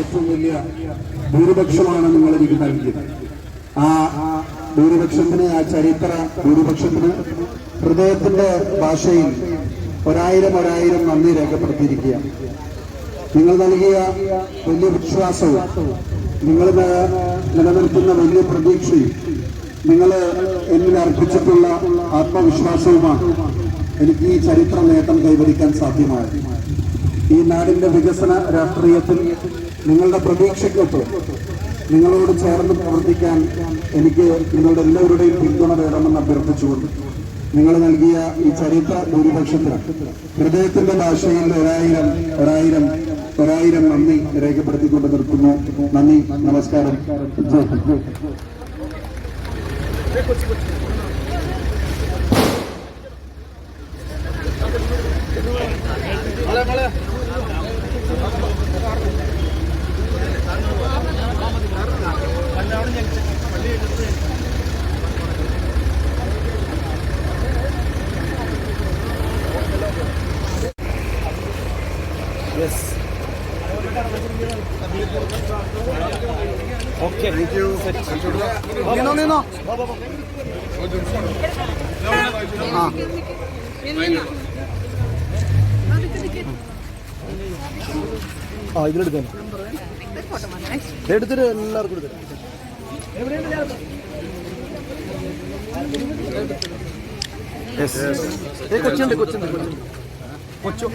ഏറ്റവും വലിയ ഭൂരിപക്ഷമാണ് നിങ്ങൾ എനിക്ക് നൽകിയത്. ആ ഭൂരിപക്ഷത്തിന്, ആ ചരിത്ര ഭൂരിപക്ഷത്തിന് ഹൃദയത്തിന്റെ ഭാഷയിൽ ഒരായിരം നന്ദി രേഖപ്പെടുത്തിയിരിക്കുക. നിങ്ങൾ നൽകിയ വലിയ വിശ്വാസവും നിങ്ങൾ നിലനിൽക്കുന്ന വലിയ പ്രതീക്ഷയും നിങ്ങൾ എന്നിൽ അർപ്പിച്ചിട്ടുള്ള ആത്മവിശ്വാസവുമാണ് എനിക്ക് ഈ ചരിത്ര നേട്ടം കൈവരിക്കാൻ സാധ്യമായത്. ഈ നാടിന്റെ വികസന രാഷ്ട്രീയത്തിൽ നിങ്ങളുടെ പ്രതീക്ഷയ്ക്കൊത്ത് നിങ്ങളോട് ചേർന്ന് പ്രവർത്തിക്കാൻ എനിക്ക് നിങ്ങളുടെ എല്ലാവരുടെയും പിന്തുണ വേണമെന്ന് അഭ്യർത്ഥിച്ചുകൊണ്ട് നിങ്ങൾ നൽകിയ ഈ ചരിത്ര ഭൂരിപക്ഷത്തിന് ഹൃദയത്തിന്റെ ഭാഷയിൽ ഒരായിരം നന്ദി രേഖപ്പെടുത്തിക്കൊണ്ട് നിർത്തുന്നു. നന്ദി, നമസ്കാരം. Yes. Okay. Thank you. No. ഇതിലെടുക്കാൻ എടുത്തിട്ട് എല്ലാവർക്കും എടുത്തിട്ട് കൊച്ചുണ്ട് കൊച്ചു